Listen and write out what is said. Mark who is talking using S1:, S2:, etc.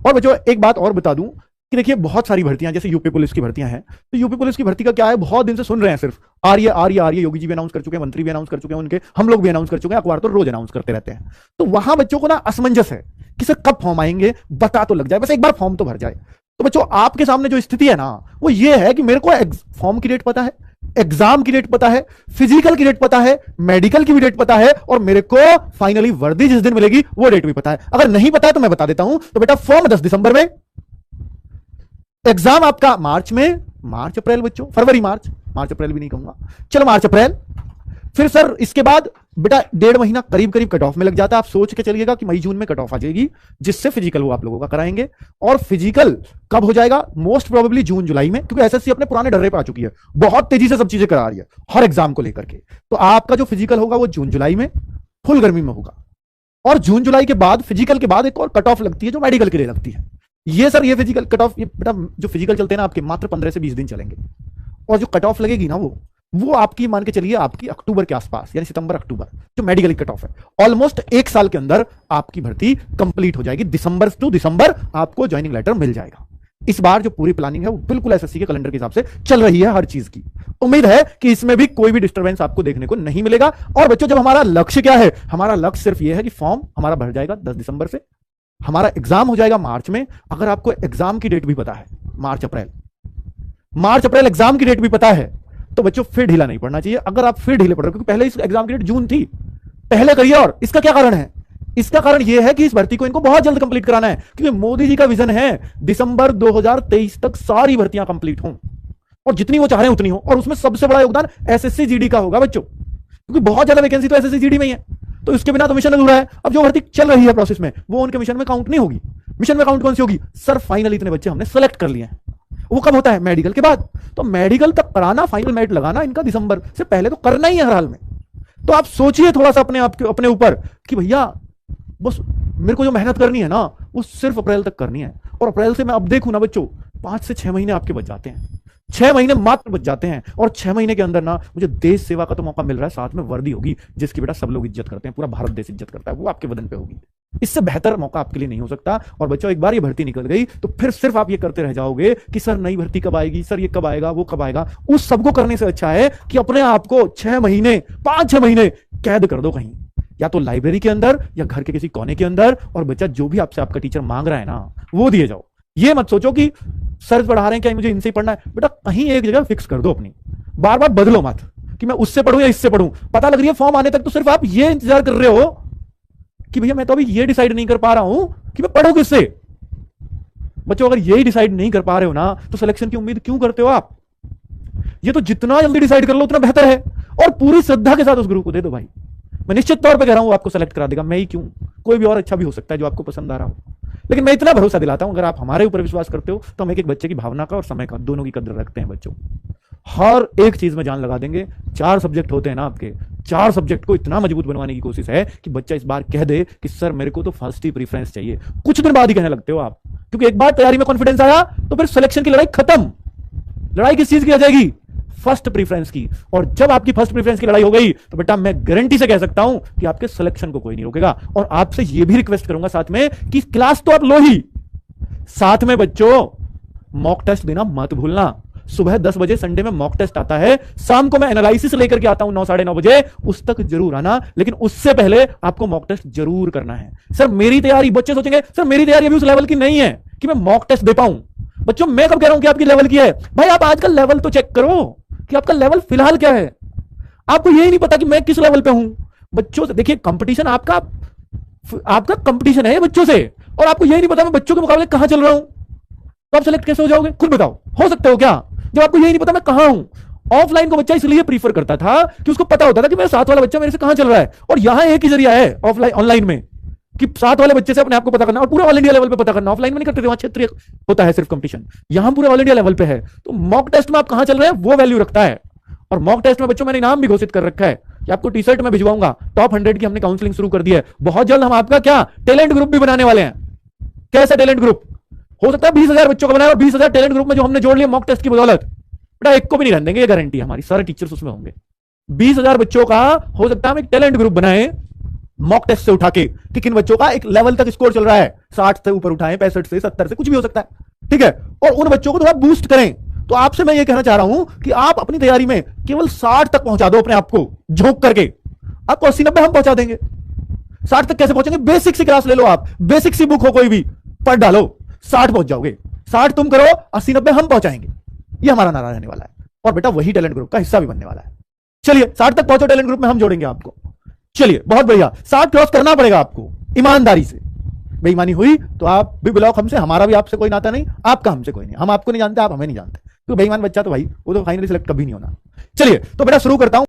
S1: और बच्चों एक बात और बता दूं कि देखिए बहुत सारी भर्तियां जैसे यूपी पुलिस की भर्तियां हैं, तो यूपी पुलिस की भर्ती का क्या है, बहुत दिन से सुन रहे हैं सिर्फ आ रही है आ रही है आ रही है, योगी जी भी अनाउंस कर चुके हैं, मंत्री भी अनाउंस कर चुके हैं उनके, हम लोग भी अनाउंस कर चुके हैं, अखबार तो रोज अनाउंस करते रहते हैं। तो वहां बच्चों को ना असमंजस है कि सर कब फॉर्म आएंगे, बता तो लग जाए, बस एक बार फॉर्म तो भर जाए। तो बच्चों आपके सामने जो स्थिति है ना वो ये है कि मेरे को फॉर्म की डेट पता है, एग्जाम की डेट पता है, फिजिकल की डेट पता है, मेडिकल की भी डेट पता है, और मेरे को फाइनली वर्दी जिस दिन मिलेगी वो डेट भी पता है। अगर नहीं पता है तो मैं बता देता हूं, तो बेटा फॉर्म 10 दिसंबर में, एग्जाम आपका मार्च में, मार्च अप्रैल बच्चों, फरवरी मार्च, मार्च अप्रैल भी नहीं कहूंगा, चलो मार्च अप्रैल। फिर सर इसके बाद बेटा 1.5 महीना करीब करीब कट ऑफ में लग जाता है। आप सोच के चलिएगा कि मई जून में कट ऑफ आ जाएगी, जिससे फिजिकल वो आप लोगों का कराएंगे। और फिजिकल कब हो जाएगा, मोस्ट प्रोबेबली जून जुलाई में, क्योंकि एसएससी अपने पुराने डर्रे पर आ चुकी है, बहुत तेजी से सब चीजें करा रही है हर एग्जाम को लेकर के। तो आपका जो फिजिकल होगा वो जून जुलाई में फुल गर्मी में होगा। और जून जुलाई के बाद फिजिकल के बाद एक और कट ऑफ लगती है जो मेडिकल के लिए लगती है। ये सर ये फिजिकल कट ऑफ, ये बेटा जो फिजिकल चलते हैं ना आपके मात्र 15 से 20 दिन चलेंगे, और जो कट ऑफ लगेगी ना वो आपकी मान के चलिए आपकी अक्टूबर के आसपास, यानी सितंबर अक्टूबर, जो मेडिकल कट ऑफ है। ऑलमोस्ट 1 साल के अंदर आपकी भर्ती कंप्लीट हो जाएगी, दिसंबर टू दिसंबर आपको ज्वाइनिंग लेटर मिल जाएगा। इस बार जो पूरी प्लानिंग है वो बिल्कुल एसएससी के कैलेंडर के हिसाब से चल रही है हर चीज की। उम्मीद है कि इसमें भी कोई भी डिस्टर्बेंस आपको देखने को नहीं मिलेगा। और बच्चों जब हमारा लक्ष्य क्या है, हमारा लक्ष्य सिर्फ ये है कि फॉर्म हमारा भर जाएगा 10 दिसंबर से, हमारा एग्जाम हो जाएगा मार्च में। अगर आपको एग्जाम की डेट भी पता है मार्च अप्रैल एग्जाम की डेट भी पता है, तो बच्चों फिर ढीला नहीं पड़ना चाहिए। अगर आप फिर ढीले पड़ रहे हो, क्योंकि पहले इस एग्जाम की डेट जून थी, पहले करिए। और इसका क्या कारण है, इसका कारण यह है कि इस भर्ती को इनको बहुत जल्द कंप्लीट कराना है, क्योंकि मोदी जी का विजन है दिसंबर 2023 तक सारी भर्तियां कंप्लीट हों, और जितनी वो चाह रहे हैं उतनी हो। और उसमें सबसे बड़ा योगदान एसएससी जीडी का होगा बच्चों, क्योंकि बहुत ज्यादा वैकेंसी तो एसएससी जीडी में ही है, तो इसके बिना तो मिशन अधूरा है। अब जो भर्ती चल रही है प्रोसेस में वो उनके मिशन में काउंट नहीं होगी। मिशन में काउंट कौन सी होगी, सर फाइनली इतने बच्चे हमने सेलेक्ट कर लिए हैं, वो कब होता है, मेडिकल के बाद। तो मेडिकल तक कराना, फाइनल मेरिट लगाना इनका दिसंबर से पहले तो करना ही है हर हाल में। तो आप सोचिए थोड़ा सा अपने ऊपर कि भैया बस मेरे को जो मेहनत करनी है ना वो सिर्फ अप्रैल तक करनी है। और अप्रैल से मैं अब देखूं ना बच्चों 5 से 6 महीने आपके बच जाते हैं, 6 महीने मात्र बच जाते हैं। और 6 महीने के अंदर ना मुझे देश सेवा का तो मौका मिल रहा है, साथ में वर्दी होगी जिसकी बेटा सब लोग इज्जत करते हैं, पूरा भारत देश इज्जत करता है, वो आपके बदन पे होगी। इससे बेहतर मौका आपके लिए नहीं हो सकता। और बच्चों एक बार ये भर्ती निकल गई तो फिर सिर्फ आप ये करते रह जाओगे कि सर नई भर्ती कब आएगी, सर ये कब आएगा, वो कब आएगा। उस सबको करने से अच्छा है कि अपने आप को 6 महीने 5-6 महीने कैद कर दो कहीं, या तो लाइब्रेरी के अंदर या घर के किसी कोने के अंदर, और बच्चा जो भी आपसे आपका टीचर मांग रहा है ना वो दिए जाओ। ये मत सोचो कि सर पढ़ा रहे हैं क्या मुझे इनसे ही पढ़ना है, बेटा कहीं एक जगह फिक्स कर दो अपनी, बार बार बदलो मत कि मैं उससे पढ़ूं या इससे पढ़ूं। पता लग रही है फॉर्म आने तक तो सिर्फ आप ये इंतजार कर रहे हो कि भैया मैं तो अभी ये डिसाइड नहीं कर पा रहा हूं कि मैं पढ़ूं किससे। बच्चों अगर यही डिसाइड नहीं कर पा रहे हो ना तो सिलेक्शन की उम्मीद क्यों करते हो आप। ये तो जितना जल्दी डिसाइड कर लो उतना बेहतर है, और पूरी श्रद्धा के साथ उस गुरु को दे दो भाई। मैं निश्चित तौर पे कह रहा हूं आपको सेलेक्ट करा देगा, मैं ही क्यों, कोई भी और अच्छा भी हो सकता है जो आपको पसंद आ रहा हो। लेकिन मैं इतना भरोसा दिलाता हूं अगर आप हमारे ऊपर विश्वास करते हो तो हम एक एक बच्चे की भावना का और समय का दोनों की कद्र रखते हैं। बच्चों हर एक चीज में जान लगा देंगे। 4 सब्जेक्ट होते हैं ना आपके, 4 सब्जेक्ट को इतना मजबूत बनवाने की कोशिश है कि बच्चा इस बार कह दे कि सर मेरे को तो फर्स्ट ही प्रीफरेंस चाहिए। कुछ दिन बाद ही कहने लगते हो आप, क्योंकि एक बार तैयारी में कॉन्फिडेंस आया तो फिर सिलेक्शन की लड़ाई खत्म। लड़ाई किस चीज की आ जाएगी, फर्स्ट प्रीफरेंस की। और जब आपकी फर्स्ट प्रीफरेंस की लड़ाई हो गई तो बेटा मैं गारंटी से कह सकता हूं कि आपके सिलेक्शन को कोई नहीं रोकेगा। और आपसे यह भी रिक्वेस्ट करूंगा साथ में कि क्लास तो आप लो ही, साथ में बच्चों मॉक टेस्ट देना मत भूलना। सुबह 10 बजे संडे में मॉक टेस्ट आता है, शाम को मैं एनालिसिस लेकर के आता हूं 9 साढ़े 9 बजे, उस तक जरूर आना। लेकिन उससे पहले आपको मॉक टेस्ट जरूर करना है। सर मेरी तैयारी, बच्चे सोचेंगे सर मेरी तैयारी अभी उस लेवल की नहीं है कि मैं मॉक टेस्ट दे पाऊं। बच्चों मैं कब कह रहा हूं कि आपकी लेवल की है, भाई आप आज का लेवल तो चेक करो कि आपका लेवल फिलहाल क्या है। आपको यही नहीं पता कि मैं किस लेवल पे हूं। बच्चों से देखिए कंपटीशन आपका कंपटीशन है बच्चों से, और आपको यही नहीं पता मैं बच्चों के मुकाबले कहां चल रहा हूं, तो आप सेलेक्ट कैसे हो जाओगे, खुद बताओ। हो सकते हो क्या जब आपको यही नहीं पता मैं कहां हूं। ऑफलाइन को बच्चा इसलिए प्रीफर करता था कि उसको पता होता था कि मेरा साथ वाला बच्चा मेरे से कहां चल रहा है, और यहां एक ही जरिया है ऑफलाइन ऑनलाइन में कि साथ वाले बच्चे से अपने आप को पता करना, और पूरे ऑल इंडिया लेवल पे पता करना। ऑफलाइन में नहीं करते थे, वहां क्षेत्रीय होता है सिर्फ कंपटीशन, यहां पूरे ऑल इंडिया लेवल पे है। तो मॉक टेस्ट में आप कहां चल रहे हैं वो वैल्यू रखता है। और मॉक टेस्ट में बच्चों मैंने इनाम भी घोषित कर रखा है कि आपको टी शर्ट में भिजवाऊंगा। टॉप 100 की हमने काउंसलिंग शुरू कर दी है। बहुत जल्द हम आपका क्या टैलेंट ग्रुप भी बनाने वाले हैं। कैसा टैलेंट ग्रुप, हो सकता है 20,000 बच्चों का बनाए, और 20,000 टैलेंट ग्रुप में जो हमने जोड़ लिया मॉक टेस्ट की बदौलत, बेटा एक को भी नहीं रहने देंगे, ये गारंटी हमारी, सारे टीचर्स उसमें होंगे। 20,000 बच्चों का हो सकता है हम एक टैलेंट ग्रुप बनाए, मॉक टेस्ट से उठा के कि किन बच्चों का एक लेवल तक स्कोर चल रहा है, 60 से ऊपर उठाएं, 65 से, 70 से, कुछ भी हो सकता है, ठीक है, और उन बच्चों को थोड़ा बूस्ट करें। तो आपसे मैं ये कहना चाह रहा हूं कि आप अपनी तैयारी में केवल 60 तक पहुंचा दो अपने आप को झोंक करके, आपको 80-90 हम पहुंचा देंगे। 60 तक कैसे पहुंचेंगे? बेसिक सी क्लास ले लो, आप बेसिक सी बुक हो कोई भी, पढ़ डालो, 60 पहुंच जाओगे। 60 तुम करो, 80-90 हम पहुंचाएंगे, ये हमारा नारा रहने वाला है। और बेटा वही टैलेंट ग्रुप का हिस्सा भी बनने वाला है। चलिए 60 तक पहुंचो, टैलेंट ग्रुप में हम जोड़ेंगे आपको। चलिए बहुत बढ़िया, 60 क्रॉस करना पड़ेगा आपको ईमानदारी से। बेईमानी हुई तो आप भी ब्लॉक हमसे, हमारा भी आपसे कोई नाता नहीं, आपका हमसे कोई नहीं, हम आपको नहीं जानते, आप हमें नहीं जानते। तो बेईमान बच्चा तो भाई वो तो फाइनली सिलेक्ट कभी नहीं होना। चलिए तो बेटा शुरू करता हूं।